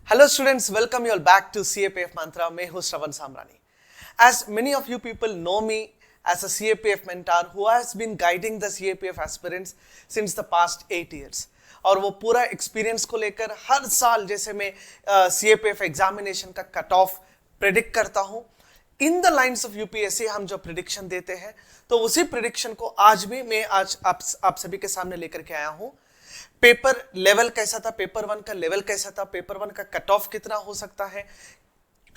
Hello students, welcome you all back to CAPF Mantra. मैं हूँ श्रवण सामरानी. As many of you people know me as a CAPF mentor who has been guiding the CAPF aspirants since the past 8 years. और वो पूरा experience को लेकर हर साल जैसे मैं CAPF एग्जामिनेशन का कट ऑफ प्रेडिक्ट करता हूँ, in the lines of UPSC हम जो प्रिडिक्शन देते हैं, तो उसी प्रिडिक्शन को आज भी मैं आप सभी के सामने लेकर के आया हूँ. पेपर लेवल कैसा था, पेपर वन का लेवल कैसा था, पेपर वन का कट ऑफ कितना हो सकता है,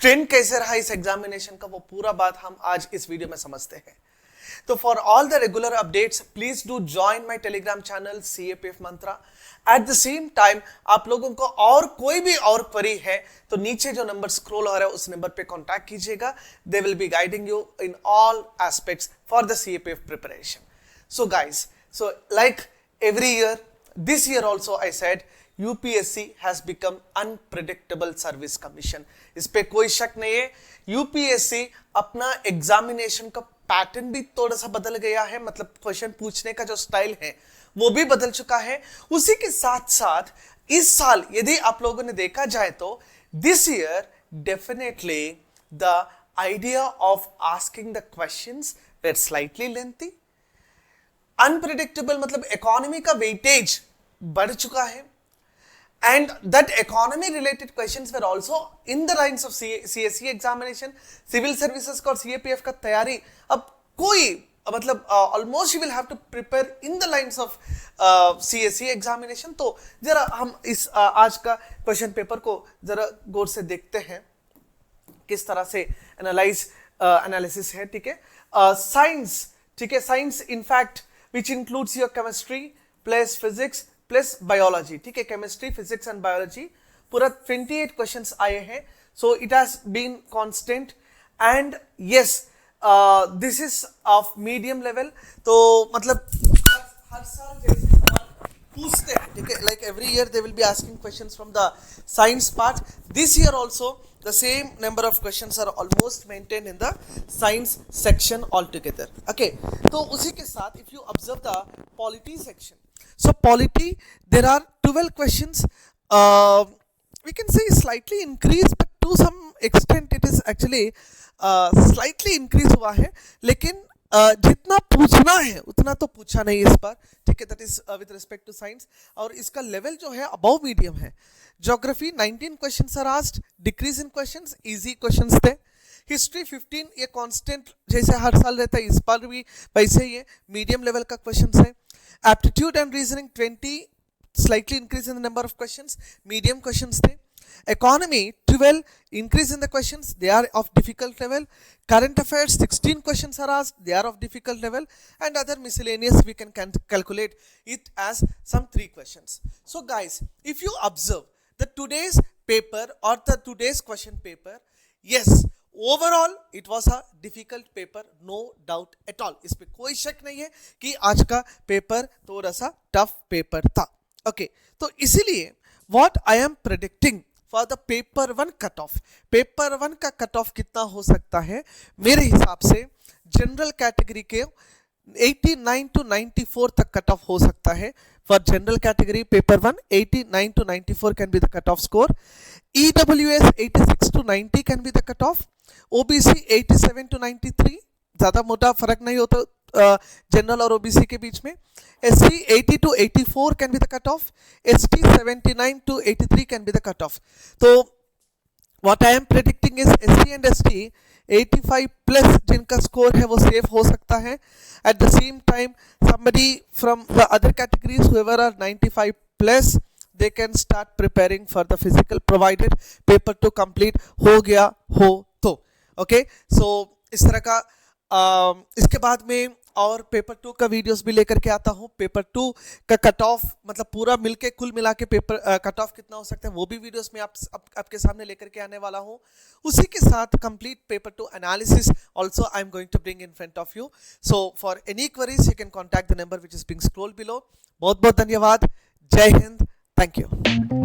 ट्रेंड कैसे रहा इस एग्जामिनेशन का, वो पूरा बात हम आज इस वीडियो में समझते हैं. तो for all the regular updates please do join my Telegram channel CAPF Mantra. At the same time आप लोगों को और कोई भी और क्वेरी है तो नीचे जो नंबर स्क्रॉल हो रहा है उस नंबर पे कांटेक्ट कीजिएगा. They will be guiding you in all aspects for the CAPF preparation. So guys, so like every year, this year also I said UPSC has become unpredictable service commission. इस पे कोई शक नहीं है. UPSC अपना examination का pattern भी थोड़ा सा बदल गया है, मतलब क्वेश्चन पूछने का जो स्टाइल है वो भी बदल चुका है. उसी के साथ साथ इस साल यदि आप लोगों ने देखा जाए तो this year definitely the idea of asking the questions were slightly lengthy. Unpredictable मतलब इकोनॉमी का वेटेज बढ़ चुका है, and that economy related questions were also in the lines of CSE examination. Civil services का और CAPF का तैयारी अब कोई मतलब almost you will have to prepare in the lines of CSE examination. तो जरा हम इस आज का क्वेश्चन पेपर को जरा गौर से देखते हैं किस तरह से एनालिसिस है. ठीक है, साइंस, ठीक है, science in fact which includes your chemistry plus physics plus biology. ठीक है, chemistry, physics and biology पूरा 28 questions आए हैं. So it has been constant and yes, this is of medium level. तो मतलब हर साल जैसे सवाल पूछते हैं, ठीक है, like every year they will be asking questions from the science part. This year also the same number of questions are almost maintained in the science section altogether. Okay, तो उसी के साथ if you observe the polity section, so polity there are 12 questions. We can say slightly increased, but to some extent it is actually slightly increase हुआ है, लेकिन जितना पूछना है उतना तो पूछा नहीं इस बार. ठीक है, that is with respect to science, और इसका लेवल जो है अबव मीडियम है. Geography 19 questions are asked, decrease in questions, easy questions थे. हिस्ट्री 15, ये कांस्टेंट जैसे हर साल रहता है, इस बार भी वैसे ही है, मीडियम लेवल का क्वेश्चंस है. Aptitude and reasoning 20, slightly increase in the number of questions, medium questions थे. Economy 12, increase in the questions, they are of difficult level. Current affairs 16 questions are asked, they are of difficult level, and other miscellaneous we can calculate it as some 3 questions. So guys, if you observe the today's paper or the today's question paper, yes, overall it was a difficult paper, no doubt at all. इस पे कोई शक नहीं है कि आज का paper थोड़ा सा टफ पेपर था. Okay, तो इसीलिए what I am predicting for the paper one cut off, paper one का कट ऑफ कितना हो सकता है मेरे हिसाब से जनरल कैटेगरी के 89 to 94 तक कट ऑफ हो सकता है. For general category paper one 89 to 94 can be the cut off score. EWS 86 to 90 can be the cut off. OBC 87 to 93, ज्यादा मोटा फर्क नहीं होता जनरल और OBC के बीच में. SC 80 to 84 can be the cutoff. ST 79 to 83 can be the cutoff. So what I am predicting is SC and ST 85 plus जिनका score है वो सेफ हो सकता है. At the same time somebody from the other categories whoever are 95 plus they can start preparing for the physical provided paper to complete हो गया हो तो. Okay, so इस तरह का इसके बाद में और पेपर 2 का वीडियोस भी लेकर के आता हूँ. पेपर 2 का कट ऑफ मतलब पूरा मिलके कुल मिला के पेपर कट ऑफ कितना हो सकता है वो भी वीडियोस में आपके सामने लेकर के आने वाला हूँ. उसी के साथ complete paper 2 analysis also I am going to bring in front of you. So for any queries you can contact the number which is being scrolled below. बहुत बहुत धन्यवाद. जय हिंद. Thank you.